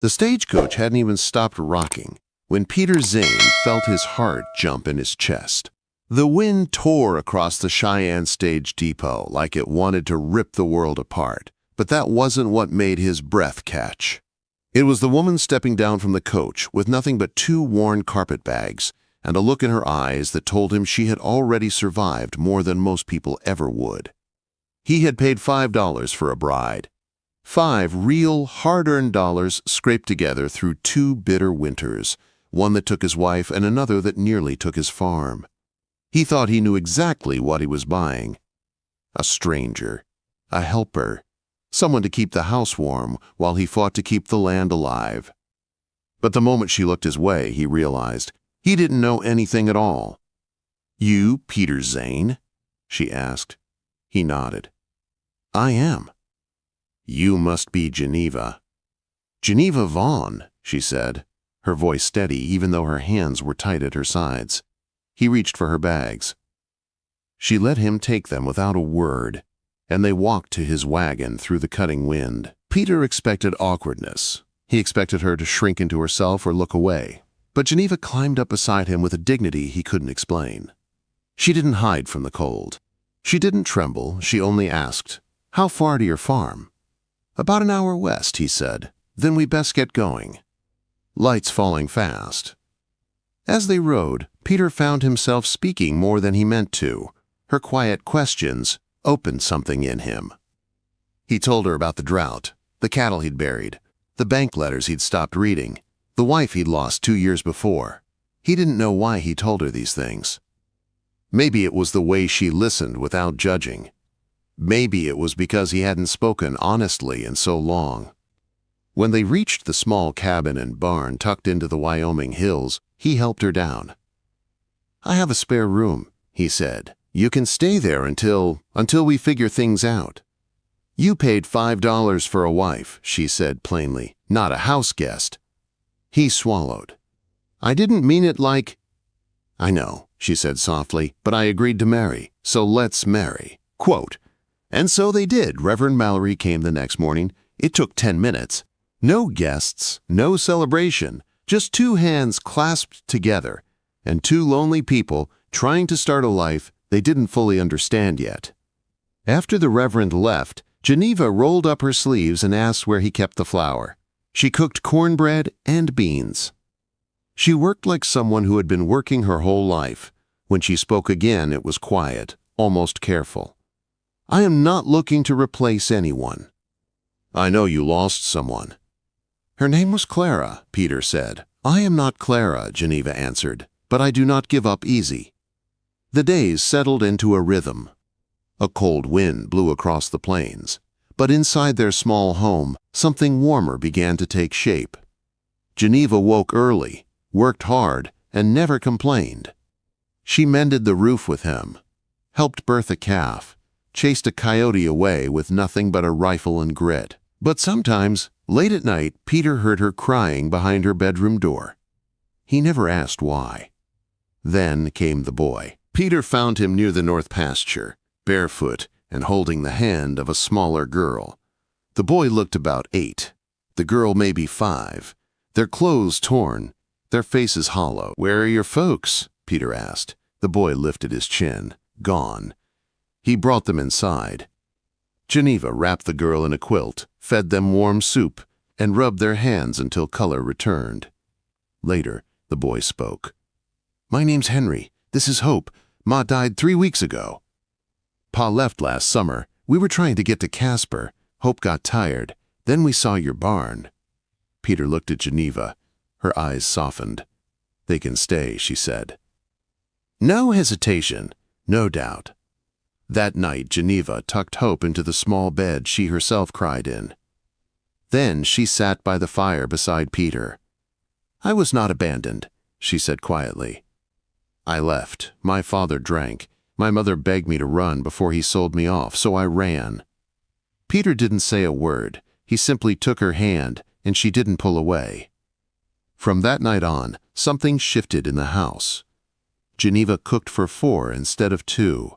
The stagecoach hadn't even stopped rocking when Peter Zayn felt his heart jump in his chest. The wind tore across the Cheyenne stage depot like it wanted to rip the world apart, but that wasn't what made his breath catch. It was the woman stepping down from the coach with nothing but 2 worn carpet bags and a look in her eyes that told him she had already survived more than most people ever would. He had paid $5 for a bride. 5 real, hard-earned dollars scraped together through 2 bitter winters, one that took his wife and another that nearly took his farm. He thought he knew exactly what he was buying. A stranger, a helper, someone to keep the house warm while he fought to keep the land alive. But the moment she looked his way, he realized he didn't know anything at all. "You, Peter Zayn?" she asked. He nodded. "I am." "You must be Geneva." "Geneva Vaughn," she said, her voice steady even though her hands were tight at her sides. He reached for her bags. She let him take them without a word, and they walked to his wagon through the cutting wind. Peter expected awkwardness. He expected her to shrink into herself or look away. But Geneva climbed up beside him with a dignity he couldn't explain. She didn't hide from the cold. She didn't tremble. She only asked, "How far to your farm?" "About an hour west," he said. "Then we best get going." Lights falling fast. As they rode, Peter found himself speaking more than he meant to. Her quiet questions opened something in him. He told her about the drought, the cattle he'd buried, the bank letters he'd stopped reading, the wife he'd lost 2 years before. He didn't know why he told her these things. Maybe it was the way she listened without judging. Maybe it was because he hadn't spoken honestly in so long. When they reached the small cabin and barn tucked into the Wyoming hills, he helped her down. "I have a spare room," he said. "You can stay there until we figure things out." "You paid $5 for a wife," she said plainly, "not a house guest." He swallowed. "I didn't mean it like—" "I know," she said softly, "but I agreed to marry, so let's marry." Quote, "And so they did." Reverend Mallory came the next morning. It took 10 minutes. No guests, no celebration, just 2 hands clasped together, and 2 lonely people trying to start a life they didn't fully understand yet. After the Reverend left, Geneva rolled up her sleeves and asked where he kept the flour. She cooked cornbread and beans. She worked like someone who had been working her whole life. When she spoke again, it was quiet, almost careful. "I am not looking to replace anyone." "I know you lost someone." "Her name was Clara," Peter said. "I am not Clara," Geneva answered, "but I do not give up easy." The days settled into a rhythm. A cold wind blew across the plains, but inside their small home, something warmer began to take shape. Geneva woke early, worked hard, and never complained. She mended the roof with him, helped birth a calf, chased a coyote away with nothing but a rifle and grit. But sometimes, late at night, Peter heard her crying behind her bedroom door. He never asked why. Then came the boy. Peter found him near the north pasture, barefoot and holding the hand of a smaller girl. The boy looked about 8, the girl maybe 5, their clothes torn, their faces hollow. "Where are your folks?" Peter asked. The boy lifted his chin. "Gone." He brought them inside. Geneva wrapped the girl in a quilt, fed them warm soup, and rubbed their hands until color returned. Later, the boy spoke. "My name's Henry. This is Hope. Ma died 3 weeks ago. Pa left last summer. We were trying to get to Casper. Hope got tired. Then we saw your barn." Peter looked at Geneva. Her eyes softened. "They can stay," she said. No hesitation, no doubt. That night, Geneva tucked Hope into the small bed she herself cried in. Then she sat by the fire beside Peter. "I was not abandoned," she said quietly. "I left. My father drank. My mother begged me to run before he sold me off, so I ran." Peter didn't say a word. He simply took her hand, and she didn't pull away. From that night on, something shifted in the house. Geneva cooked for 4 instead of 2.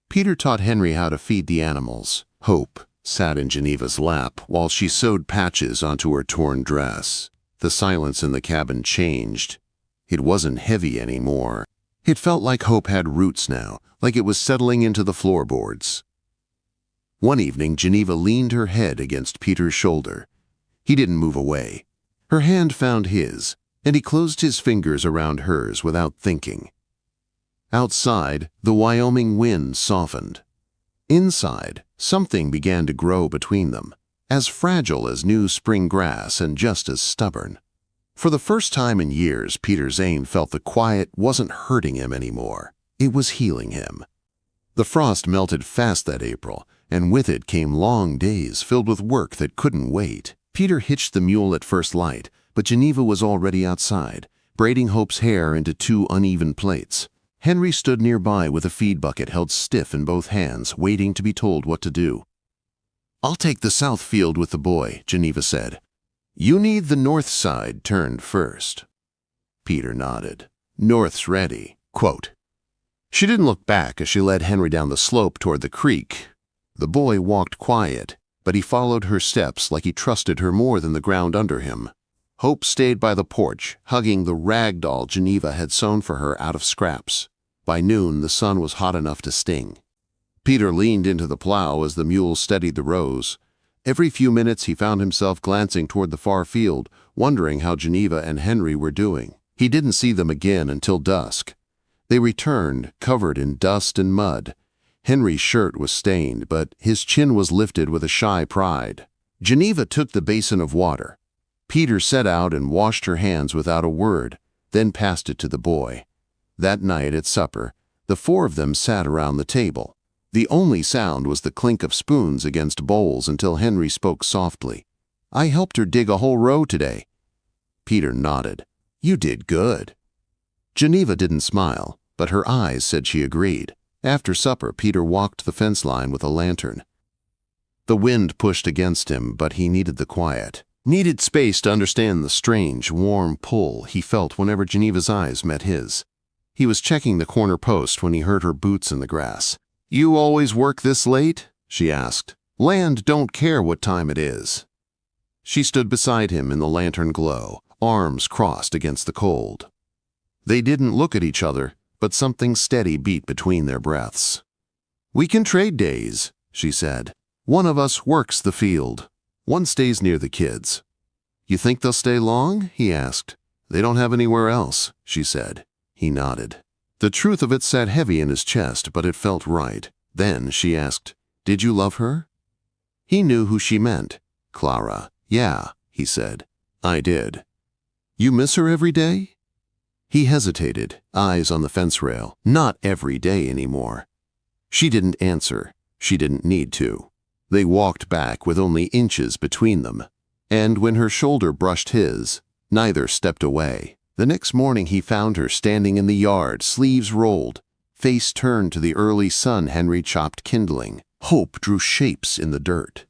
Peter taught Henry how to feed the animals. Hope sat in Geneva's lap while she sewed patches onto her torn dress. The silence in the cabin changed. It wasn't heavy anymore. It felt like hope had roots now, like it was settling into the floorboards. One evening, Geneva leaned her head against Peter's shoulder. He didn't move away. Her hand found his, and he closed his fingers around hers without thinking. Outside, the Wyoming wind softened. Inside, something began to grow between them, as fragile as new spring grass and just as stubborn. For the first time in years, Peter Zayn felt the quiet wasn't hurting him anymore. It was healing him. The frost melted fast that April, and with it came long days filled with work that couldn't wait. Peter hitched the mule at first light, but Geneva was already outside, braiding Hope's hair into 2 uneven plaits. Henry stood nearby with a feed bucket held stiff in both hands, waiting to be told what to do. "I'll take the south field with the boy," Geneva said. "You need the north side turned first." Peter nodded. "North's ready." Quote. She didn't look back as she led Henry down the slope toward the creek. The boy walked quiet, but he followed her steps like he trusted her more than the ground under him. Hope stayed by the porch, hugging the rag doll Geneva had sewn for her out of scraps. By noon, the sun was hot enough to sting. Peter leaned into the plow as the mule steadied the rows. Every few minutes he found himself glancing toward the far field, wondering how Geneva and Henry were doing. He didn't see them again until dusk. They returned, covered in dust and mud. Henry's shirt was stained, but his chin was lifted with a shy pride. Geneva took the basin of water. Peter set out and washed her hands without a word, then passed it to the boy. That night at supper, the 4 of them sat around the table. The only sound was the clink of spoons against bowls until Henry spoke softly. "I helped her dig a whole row today." Peter nodded. "You did good." Geneva didn't smile, but her eyes said she agreed. After supper, Peter walked the fence line with a lantern. The wind pushed against him, but he needed the quiet. Needed space to understand the strange, warm pull he felt whenever Geneva's eyes met his. He was checking the corner post when he heard her boots in the grass. "You always work this late?" she asked. "Land don't care what time it is." She stood beside him in the lantern glow, arms crossed against the cold. They didn't look at each other, but something steady beat between their breaths. "We can trade days," she said. "One of us works the field. One stays near the kids." "You think they'll stay long?" he asked. "They don't have anywhere else," she said. He nodded. The truth of it sat heavy in his chest, but it felt right. Then she asked, "Did you love her?" He knew who she meant. Clara. "Yeah," he said. "I did." "You miss her every day?" He hesitated, eyes on the fence rail. Not every day anymore. She didn't answer. She didn't need to. They walked back with only inches between them. And when her shoulder brushed his, neither stepped away. The next morning he found her standing in the yard, sleeves rolled, face turned to the early sun Henry chopped kindling. Hope drew shapes in the dirt.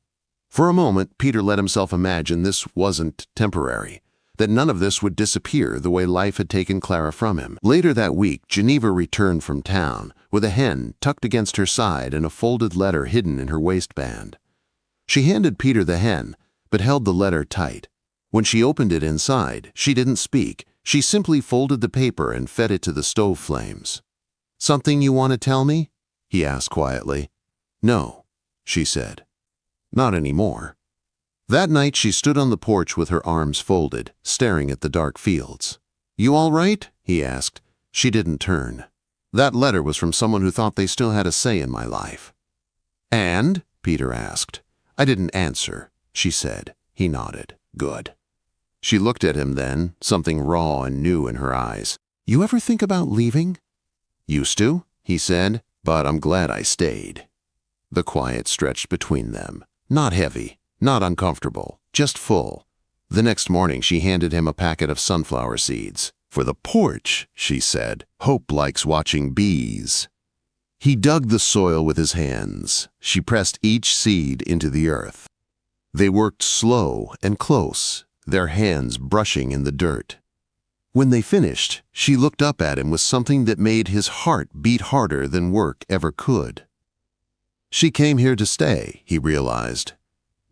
For a moment, Peter let himself imagine this wasn't temporary, that none of this would disappear the way life had taken Clara from him. Later that week, Geneva returned from town, with a hen tucked against her side and a folded letter hidden in her waistband. She handed Peter the hen, but held the letter tight. When she opened it inside, she didn't speak. She simply folded the paper and fed it to the stove flames. "Something you want to tell me?" he asked quietly. "No," she said. "Not anymore." That night she stood on the porch with her arms folded, staring at the dark fields. "You all right?" he asked. She didn't turn. "That letter was from someone who thought they still had a say in my life." "And?" Peter asked. "I didn't answer," she said. He nodded. "Good." She looked at him then, something raw and new in her eyes. "You ever think about leaving?" "Used to," he said, "but I'm glad I stayed." The quiet stretched between them. Not heavy, not uncomfortable, just full. The next morning she handed him a packet of sunflower seeds. "For the porch," she said. "Hope likes watching bees." He dug the soil with his hands. She pressed each seed into the earth. They worked slow and close, their hands brushing in the dirt. When they finished, she looked up at him with something that made his heart beat harder than work ever could. She came here to stay, he realized.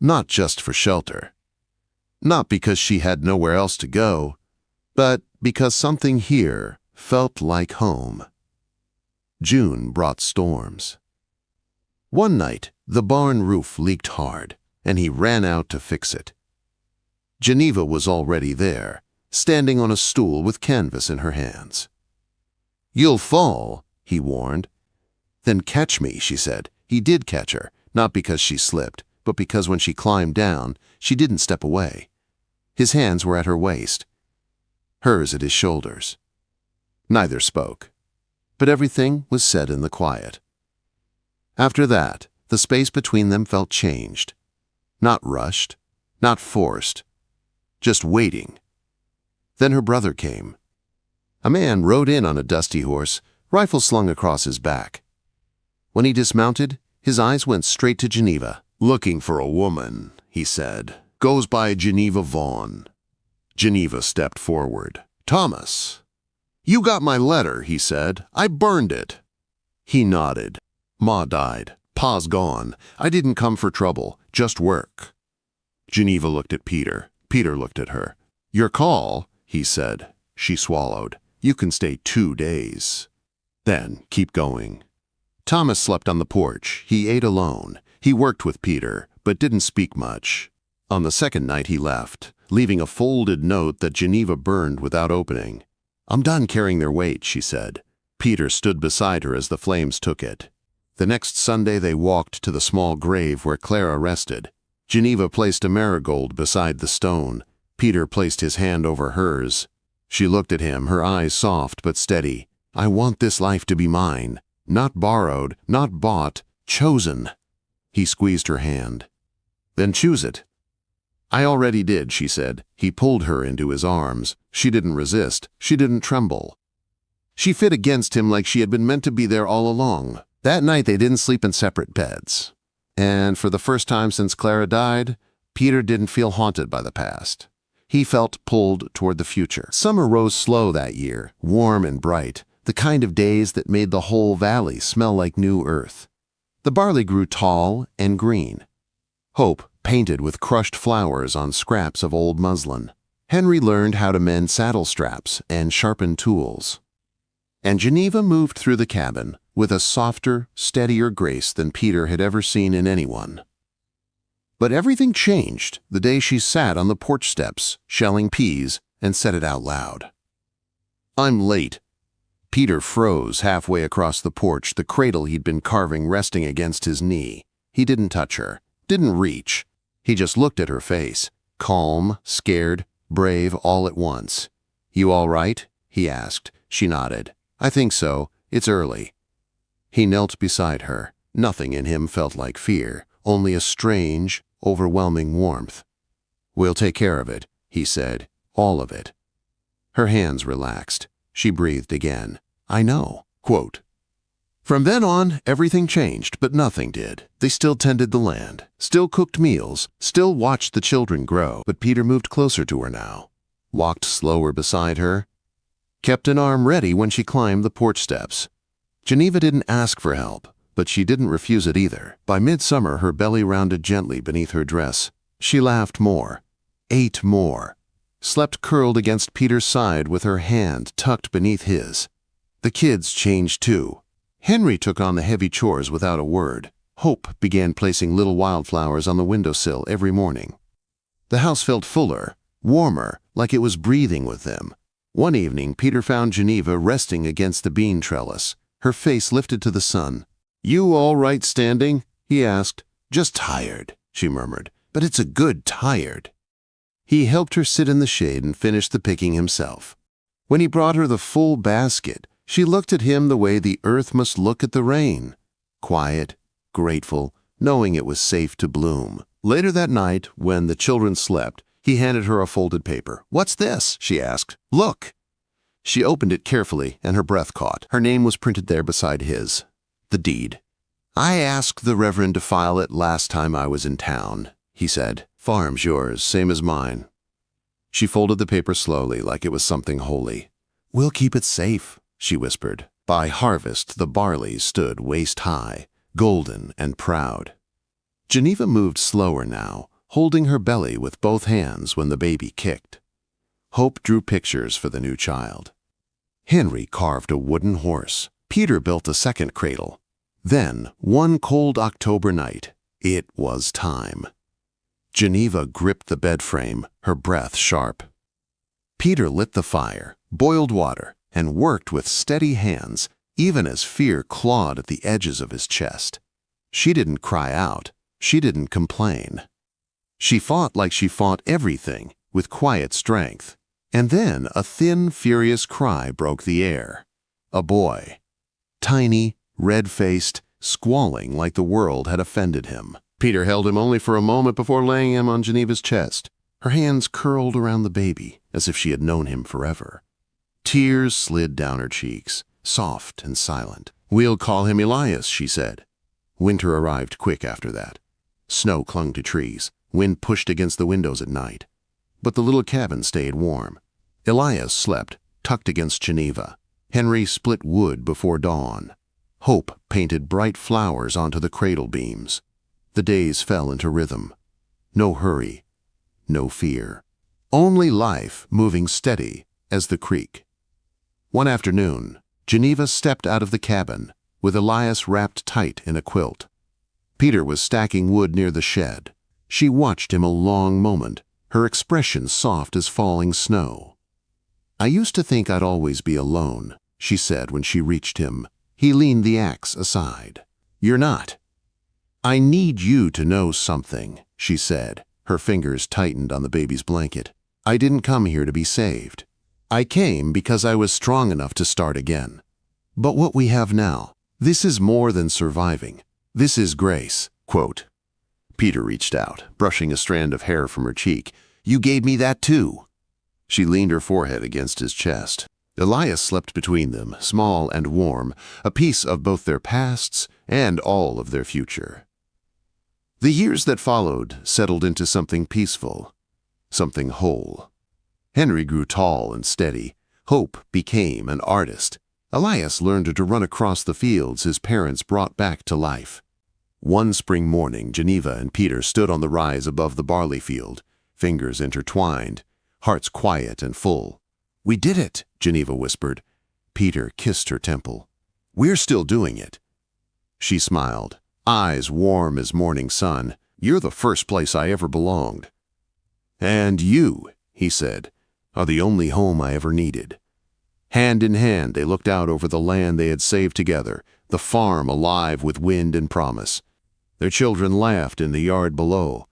Not just for shelter. Not because she had nowhere else to go, but because something here felt like home. June brought storms. One night, the barn roof leaked hard, and he ran out to fix it. Geneva was already there, standing on a stool with canvas in her hands. "You'll fall," he warned. "Then catch me," she said. He did catch her, not because she slipped, but because when she climbed down, she didn't step away. His hands were at her waist, hers at his shoulders. Neither spoke, but everything was said in the quiet. After that, the space between them felt changed. Not rushed, not forced, just waiting. Then her brother came. A man rode in on a dusty horse, rifle slung across his back. When he dismounted, his eyes went straight to Geneva. "Looking for a woman," he said. "Goes by Geneva Vaughn." Geneva stepped forward. "Thomas." "You got my letter," he said. "I burned it." He nodded. "Ma died. Pa's gone. I didn't come for trouble, just work." Geneva looked at Peter. Peter looked at her. "Your call," he said. She swallowed. "You can stay 2 days. Then keep going." Thomas slept on the porch. He ate alone. He worked with Peter, but didn't speak much. On the second night he left, leaving a folded note that Geneva burned without opening. "I'm done carrying their weight," she said. Peter stood beside her as the flames took it. The next Sunday they walked to the small grave where Clara rested. Geneva placed a marigold beside the stone. Peter placed his hand over hers. She looked at him, her eyes soft but steady. "I want this life to be mine. Not borrowed, not bought, chosen." He squeezed her hand. "Then choose it." "I already did," she said. He pulled her into his arms. She didn't resist. She didn't tremble. She fit against him like she had been meant to be there all along. That night they didn't sleep in separate beds. And for the first time since Clara died, Peter didn't feel haunted by the past. He felt pulled toward the future. Summer rose slow that year, warm and bright, the kind of days that made the whole valley smell like new earth. The barley grew tall and green. Hope painted with crushed flowers on scraps of old muslin. Henry learned how to mend saddle straps and sharpen tools. And Geneva moved through the cabin with a softer, steadier grace than Peter had ever seen in anyone. But everything changed the day she sat on the porch steps, shelling peas, and said it out loud. "I'm late." Peter froze halfway across the porch, the cradle he'd been carving resting against his knee. He didn't touch her, didn't reach. He just looked at her face, calm, scared, brave all at once. "You all right?" he asked. She nodded. "I think so. It's early." He knelt beside her. Nothing in him felt like fear, only a strange, overwhelming warmth. "We'll take care of it," he said. "All of it." Her hands relaxed. She breathed again. "I know." Quote, "From then on, everything changed, but nothing did. They still tended the land, still cooked meals, still watched the children grow, but Peter moved closer to her now, walked slower beside her, kept an arm ready when she climbed the porch steps. Geneva didn't ask for help, but she didn't refuse it either. By midsummer, her belly rounded gently beneath her dress. She laughed more, ate more, slept curled against Peter's side with her hand tucked beneath his. The kids changed too. Henry took on the heavy chores without a word. Hope began placing little wildflowers on the windowsill every morning. The house felt fuller, warmer, like it was breathing with them. One evening, Peter found Geneva resting against the bean trellis, her face lifted to the sun. "You all right standing?" he asked. "Just tired," she murmured, "but it's a good tired." He helped her sit in the shade and finished the picking himself. When he brought her the full basket, she looked at him the way the earth must look at the rain, quiet, grateful, knowing it was safe to bloom. Later that night, when the children slept, he handed her a folded paper. "What's this?" she asked. "Look." She opened it carefully, and her breath caught. Her name was printed there beside his. The deed. "I asked the Reverend to file it last time I was in town," he said. "Farm's yours, same as mine." She folded the paper slowly, like it was something holy. "We'll keep it safe," she whispered. By harvest, the barley stood waist high. golden and proud. Geneva moved slower now, holding her belly with both hands when the baby kicked. Hope drew pictures for the new child. Henry carved a wooden horse. Peter built a second cradle. Then, one cold October night, it was time. Geneva gripped the bed frame, her breath sharp. Peter lit the fire, boiled water, and worked with steady hands, even as fear clawed at the edges of his chest. She didn't cry out. She didn't complain. She fought like she fought everything, with quiet strength. And then a thin, furious cry broke the air. A boy. Tiny, red-faced, squalling like the world had offended him. Peter held him only for a moment before laying him on Geneva's chest, her hands curled around the baby as if she had known him forever. Tears slid down her cheeks, soft and silent. "We'll call him Elias," she said. Winter arrived quick after that. Snow clung to trees. Wind pushed against the windows at night. But the little cabin stayed warm. Elias slept, tucked against Geneva. Henry split wood before dawn. Hope painted bright flowers onto the cradle beams. The days fell into rhythm. No hurry, no fear. Only life moving steady as the creek. One afternoon, Geneva stepped out of the cabin, with Elias wrapped tight in a quilt. Peter was stacking wood near the shed. She watched him a long moment, her expression soft as falling snow. "I used to think I'd always be alone," she said when she reached him. He leaned the axe aside. "You're not." "I need you to know something," she said. Her fingers tightened on the baby's blanket. "I didn't come here to be saved. I came because I was strong enough to start again. But what we have now, this is more than surviving. This is grace." Quote. Peter reached out, brushing a strand of hair from her cheek. "You gave me that too." She leaned her forehead against his chest. Elias slept between them, small and warm, a piece of both their pasts and all of their future. The years that followed settled into something peaceful, something whole. Henry grew tall and steady. Hope became an artist. Elias learned to run across the fields his parents brought back to life. One spring morning, Geneva and Peter stood on the rise above the barley field, fingers intertwined, hearts quiet and full. "We did it," Geneva whispered. Peter kissed her temple. "We're still doing it." She smiled, eyes warm as morning sun. "You're the first place I ever belonged." "And you," he said, "are the only home I ever needed." Hand in hand, they looked out over the land they had saved together, the farm alive with wind and promise. Their children laughed in the yard below.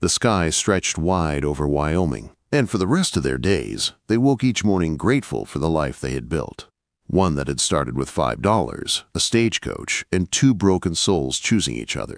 The sky stretched wide over Wyoming. And for the rest of their days, they woke each morning grateful for the life they had built. One that had started with $5, a stagecoach, and two broken souls choosing each other.